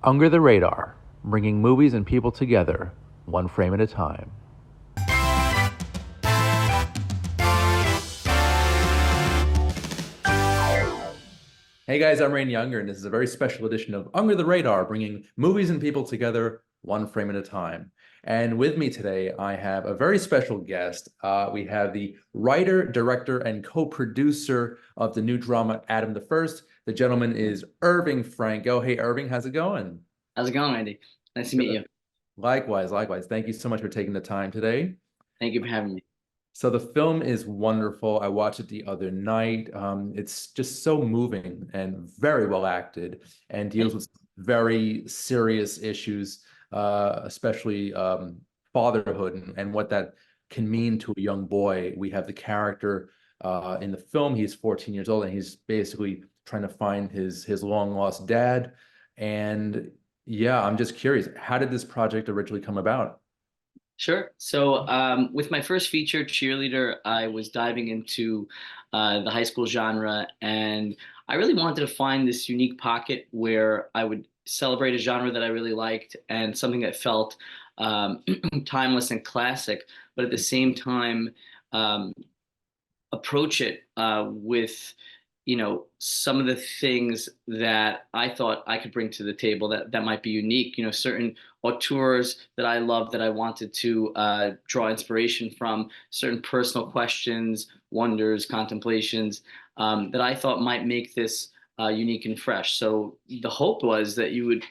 Under the Radar, bringing movies and people together, one frame at a time. Hey guys, I'm Rain Younger, and this is a very special edition of Under the Radar, bringing movies and people together, one frame at a time. And with me today, I have a very special guest. We have the writer, director, and co-producer of the new drama, Adam the First. The gentleman is Irving Franco. Hey, Irving, how's it going? How's it going, Andy? Nice to meet Good. you. Likewise, likewise. Thank you so much for taking the time today. Thank you for having me. So the film is wonderful. I watched it the other night. It's just so moving and very well acted, and deals Thank with very serious issues, especially fatherhood and what that can mean to a young boy. We have the character in the film. He's 14 years old, and he's basically trying to find his long lost dad. And yeah, I'm just curious, how did this project originally come about? Sure. So, with my first feature, Cheerleader, I was diving into the high school genre, and I really wanted to find this unique pocket where I would celebrate a genre that I really liked and something that felt timeless and classic, but at the same time, um, approach it with some of the things that I thought I could bring to the table that might be unique. Certain auteurs that I love that I wanted to draw inspiration from, certain personal questions, wonders, contemplations that I thought might make this unique and fresh. So the hope was that you would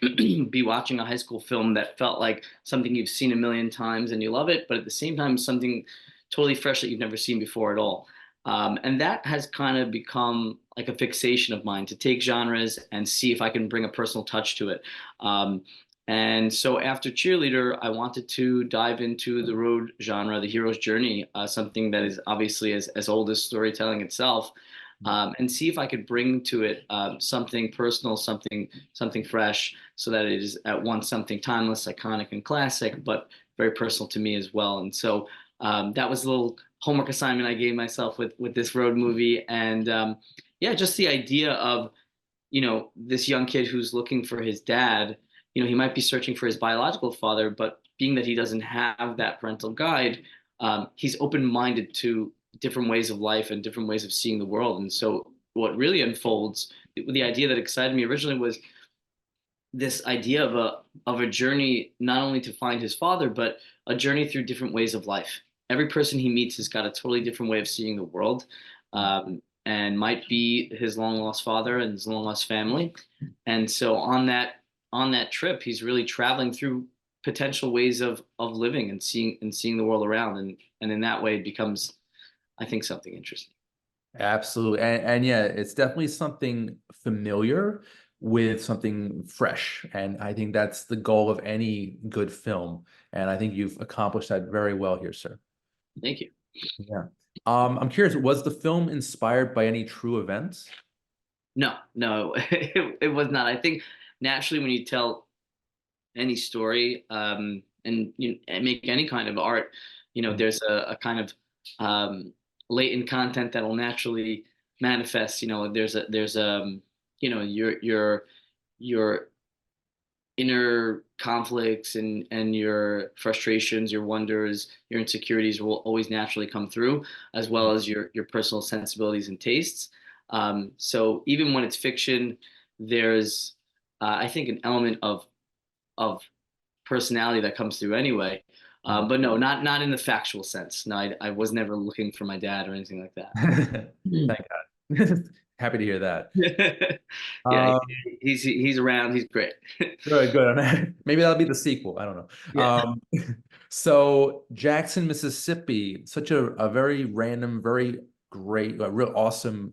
be watching a high school film that felt like something you've seen a million times and you love it, but at the same time something totally fresh that you've never seen before at all. And that has kind of become like a fixation of mine to take genres and see if I can bring a personal touch to it. And so after Cheerleader, I wanted to dive into the road genre, the hero's journey, something that is obviously as old as storytelling itself, and see if I could bring to it something personal, something fresh, so that it is at once something timeless, iconic, and classic, but very personal to me as well. And so that was a little homework assignment I gave myself with this road movie, and yeah, just the idea of this young kid who's looking for his dad. He might be searching for his biological father, but being that he doesn't have that parental guide, he's open-minded to different ways of life and different ways of seeing the world. And so what really unfolds, the idea that excited me originally was this idea of a journey not only to find his father, but a journey through different ways of life. Every person he meets has got a totally different way of seeing the world, and might be his long lost father and his long lost family. And so on that trip, he's really traveling through potential ways of living and seeing the world around, and in that way, it becomes, I think, something interesting. Absolutely. And yeah, it's definitely something familiar with something fresh. And I think that's the goal of any good film. And I think you've accomplished that very well here, sir. Thank you. Yeah. I'm curious, was the film inspired by any true events? No, no, it was not. I think naturally when you tell any story, and make any kind of art, there's a kind of latent content that will naturally manifest. There's your inner conflicts and your frustrations, your wonders, your insecurities will always naturally come through, as well as your personal sensibilities and tastes. So even when it's fiction, there's I think an element of personality that comes through anyway. But no, not in the factual sense. No, I was never looking for my dad or anything like that. Thank Mm. God. Happy to hear that. Yeah, Um, he's around. He's great. Good, good. Maybe that'll be the sequel. I don't know. Yeah. So Jackson, Mississippi, such a very random, very great, a real awesome,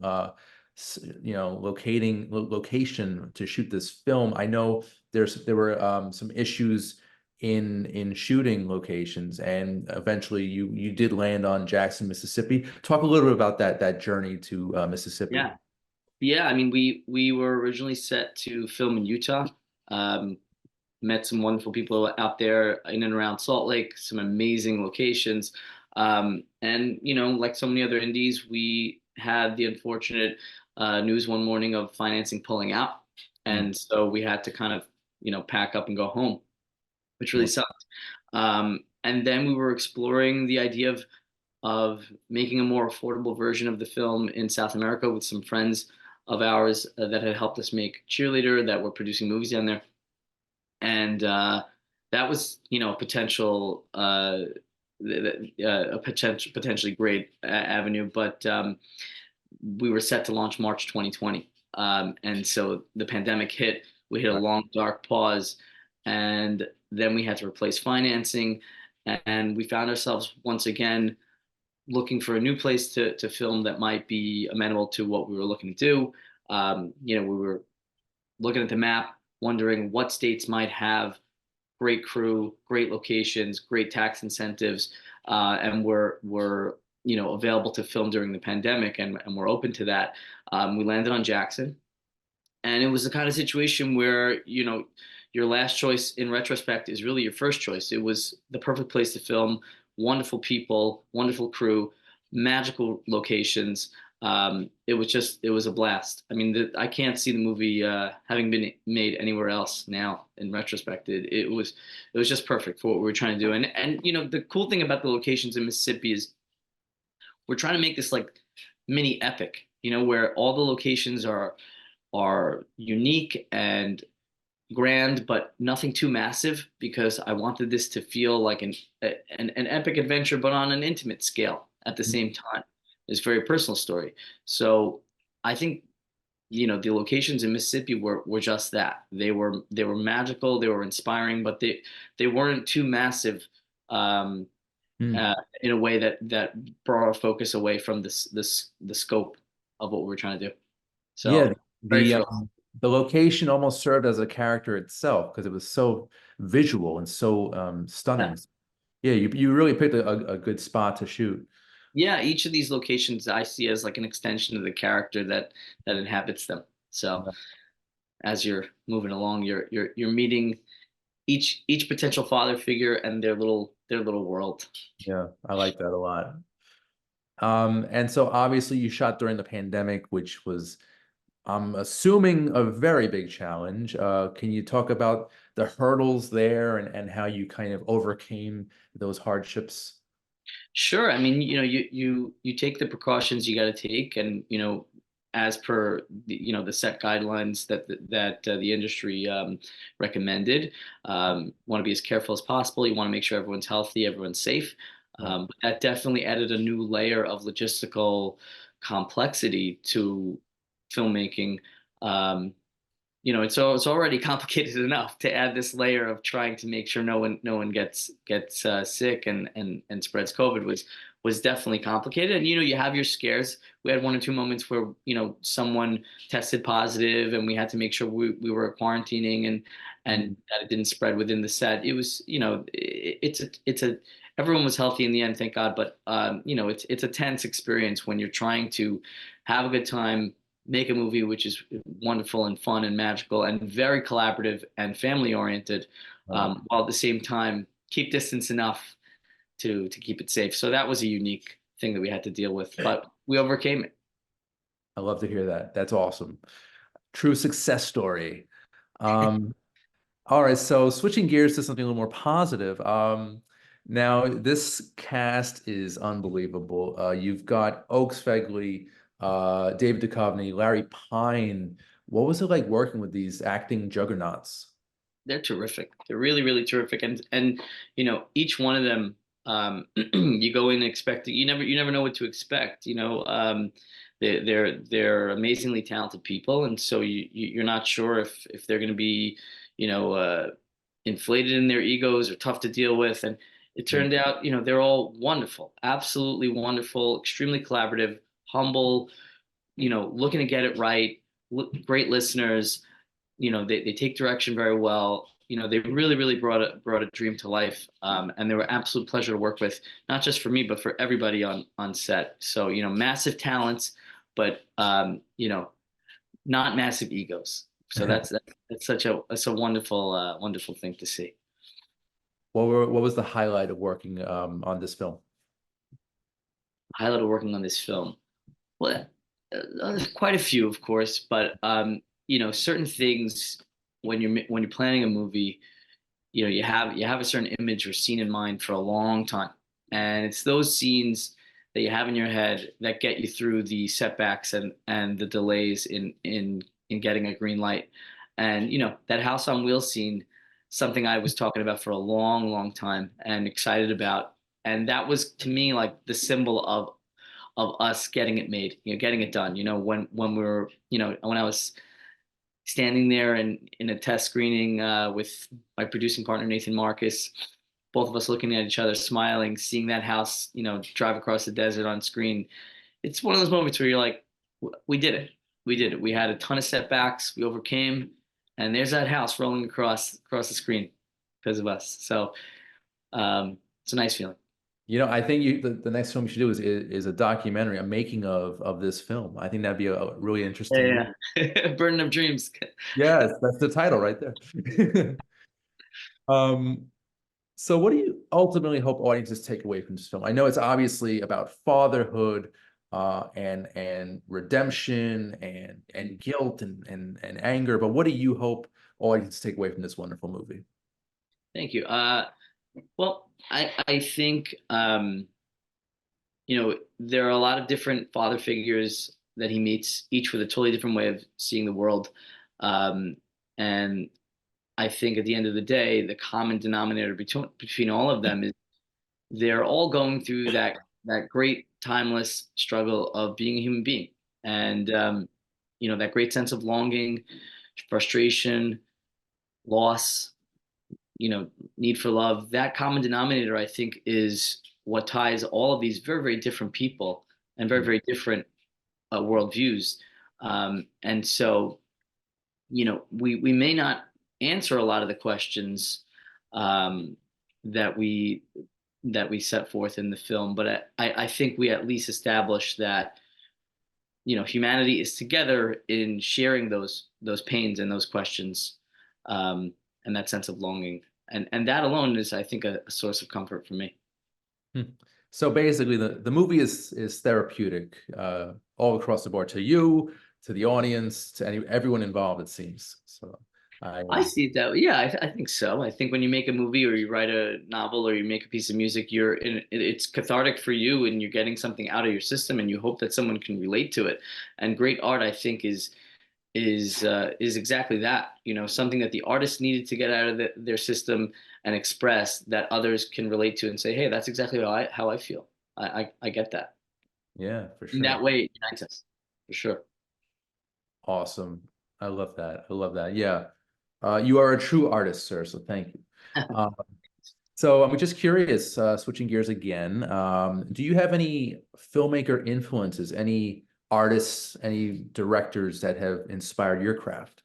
location to shoot this film. I know there were some issues in shooting locations, and eventually you did land on Jackson, Mississippi. Talk a little bit about that journey to Mississippi. Yeah. Yeah, I mean, we were originally set to film in Utah. Um, Met some wonderful people out there in and around Salt Lake, some amazing locations. And like so many other indies, we had the unfortunate news one morning of financing pulling out, Mm, and so we had to kind of pack up and go home, which really Well, sucked. And then we were exploring the idea of making a more affordable version of the film in South America with some friends of ours that had helped us make Cheerleader, that were producing movies down there. And that was, a potential, a potentially great avenue. But we were set to launch March 2020, and so the pandemic hit. We hit a right. long dark pause, and then we had to replace financing, and we found ourselves once again looking for a new place to film that might be amenable to what we were looking to do. We were looking at the map, wondering what states might have great crew, great locations, great tax incentives, and were available to film during the pandemic, and we're open to that. We landed on Jackson, and it was the kind of situation where your last choice in retrospect is really your first choice. It was the perfect place to film, wonderful people, wonderful crew, magical locations. It was a blast. I mean, I can't see the movie having been made anywhere else now in retrospect. It was just perfect for what we were trying to do. And the cool thing about the locations in Mississippi is we're trying to make this like mini epic, where all the locations are unique and grand, but nothing too massive, because I wanted this to feel like an epic adventure, but on an intimate scale at the same time. It's a very personal story. So I think the locations in Mississippi were just that. They were magical, they were inspiring, but they weren't too massive, um, Hmm. in a way that brought our focus away from this the scope of what we were trying to do. Yeah, So very the thrilled. um, the location almost served as a character itself because it was so visual and so Yeah. stunning. Yeah, you really picked a good spot to shoot. Yeah, each of these locations I see as like an extension of the character that inhabits them. So Yeah, as you're moving along, you're meeting each potential father figure and their little world. yeah, I like that a lot. And so obviously you shot during the pandemic, which was, I'm assuming, a very big challenge. Can you talk about the hurdles there and how you kind of overcame those hardships? Sure. I mean, you take the precautions you got to take, and as per the set guidelines that the industry recommended. Want to be as careful as possible. You want to make sure everyone's healthy, everyone's safe. Right. But that definitely added a new layer of logistical complexity to filmmaking. Um, it's already complicated enough to add this layer of trying to make sure no one gets sick and spreads COVID was definitely complicated. And you have your scares. We had one or two moments where someone tested positive, and we had to make sure we were quarantining and Mhm. that it didn't spread within the set. It was it's a everyone was healthy in the end, thank God. But it's a tense experience when you're trying to have a good time, make a movie which is wonderful and fun and magical and very collaborative and family oriented, Right. while at the same time keep distance enough to keep it safe. So that was a unique thing that we had to deal with, but we overcame it. I love to hear that. That's awesome. True success story. Um, all right, so switching gears to something a little more positive. Now this cast is unbelievable. You've got Oaks Fegley, David Duchovny, Larry Pine. What was it like working with these acting juggernauts? They're terrific. They're really, really terrific. And each one of them, you go in expecting, you never know what to expect. They're amazingly talented people, and so you're not sure if they're going to be, you know, uh, inflated in their egos or tough to deal with. And it Yeah. turned out, they're all wonderful, absolutely wonderful, extremely collaborative, humble, looking to get it right, great listeners. They take direction very well. They really, really brought a dream to life, and they were absolute pleasure to work with, not just for me, but for everybody on set. So massive talents, but not massive egos. So that's such a wonderful wonderful thing to see. What was the highlight of working on this film? Highlight of working on this film. Well, quite a few, of course, but certain things. when you're planning a movie, you have a certain image or scene in mind for a long time, and it's those scenes that you have in your head that get you through the setbacks and the delays in getting a green light. And that House on Wheels scene, something I was talking about for a long time and excited about, and that was to me like the symbol of us getting it made, getting it done. When we were, when I was standing there and in a test screening with my producing partner Nathan Marcus, both of us looking at each other, smiling, seeing that house, drive across the desert on screen. It's one of those moments where you're like, we did it. We did it. We had a ton of setbacks. We overcame, and there's that house rolling across the screen because of us. So it's a nice feeling. I think the next film you should do is a documentary, a making of this film. I think that'd be a really interesting movie. Yeah, yeah. Burden of Dreams. Yes, that's the title right there. Um, so what do you ultimately hope audiences take away from this film? I know it's obviously about fatherhood, and redemption and guilt and anger, but what do you hope audiences take away from this wonderful movie? Thank you. Well, I think there are a lot of different father figures that he meets, each with a totally different way of seeing the world. And I think at the end of the day, the common denominator between all of them is they're all going through that great timeless struggle of being a human being, and that great sense of longing, frustration, loss, need for love. That common denominator, I think, is what ties all of these very, very different people and very, very different worldviews. And so, we may not answer a lot of the questions um, that we set forth in the film, but I think we at least establish that humanity is together in sharing those pains and those questions, and that sense of longing, and that alone is, I think, a source of comfort for me. Hmm. So basically, the movie is therapeutic, all across the board, to you, to the audience, to everyone involved, it seems. So I I see it that way. Yeah, I think so. I think when you make a movie or you write a novel or you make a piece of music, it's cathartic for you and you're getting something out of your system and you hope that someone can relate to it. And great art, I think, is exactly that. Something that the artist needed to get out of their system and express that others can relate to and say, hey, that's exactly how I feel. I get that. Yeah, for In sure. that way, it unites us, for sure. Awesome. I love that. I love that. Yeah. You are a true artist, sir. So thank you. Um, so I'm just curious, switching gears again. Do you have any filmmaker influences, any artists, any directors that have inspired your craft?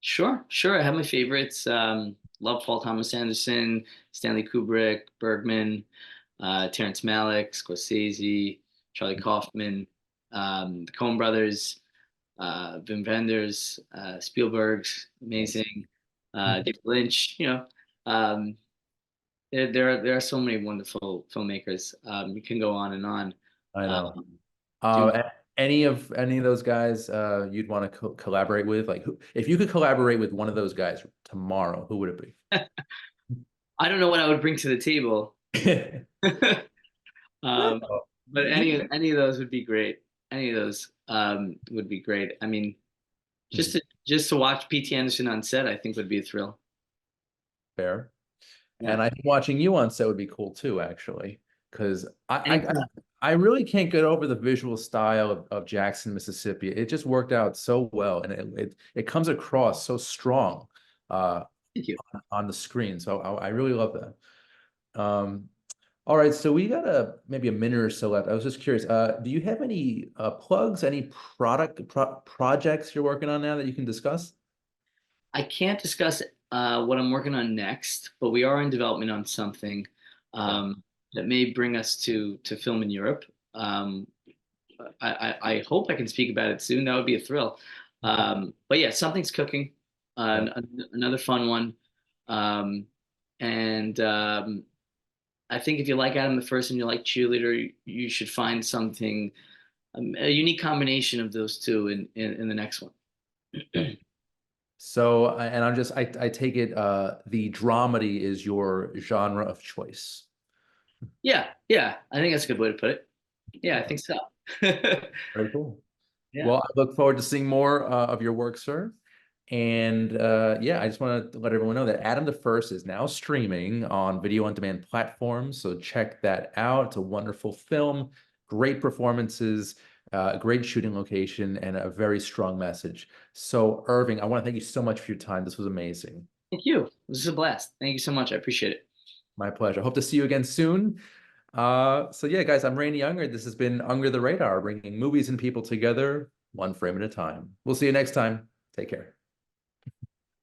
Sure, sure. I have my favorites. Love Paul Thomas Anderson, Stanley Kubrick, Bergman, Terrence Malick, Scorsese, Charlie Kaufman, the Coen brothers, Wim Wenders, Spielberg's Yes. amazing, David Lynch. Um, there are so many wonderful filmmakers. You can go on and on. I know. Um, do Any of those guys you'd want to collaborate with? Like, if you could collaborate with one of those guys tomorrow, who would it I don't know what I would bring to the table. be? Um, No. but any of those would be great. Any of those would be great. I mean, just to watch P.T. Anderson on set, I think would be a thrill. Fair. Yeah. And I think watching you on set would be cool too, actually, because Anytime. I really can't get over the visual style of Jackson, Mississippi. It just worked out so well, and it comes across so strong uh, Thank you. on the screen. So I really love that. All right, so we got maybe a minute or so left. I was just curious, do you have any plugs, any projects you're working on now that you can discuss? I can't discuss what I'm working on next, but we are in development on something Okay. that may bring us to film in Europe. Um, I hope I can speak about it soon. That would be a thrill. But yeah, something's cooking. Yeah. Another fun one. Um, and I think if you like Adam the First and you like Cheerleader, you should find something, a unique combination of those two in the next one. Yeah. So, and I take it the dramedy is your genre of choice. Yeah, yeah, I think that's a good way to put it. Yeah, I think so. Very cool. Yeah. Well, I look forward to seeing more of your work, sir. And yeah, I just want to let everyone know that Adam the First is now streaming on video on demand platforms. So check that out. It's a wonderful film, great performances, great shooting location, and a very strong message. So, Irving, I want to thank you so much for your time. This was amazing. Thank you. This is a blast. Thank you so much. I appreciate it. My pleasure. Hope to see you again soon. So yeah, guys, I'm Rainy Younger. This has been Under the Radar, bringing movies and people together one frame at a time. We'll see you next time. Take care.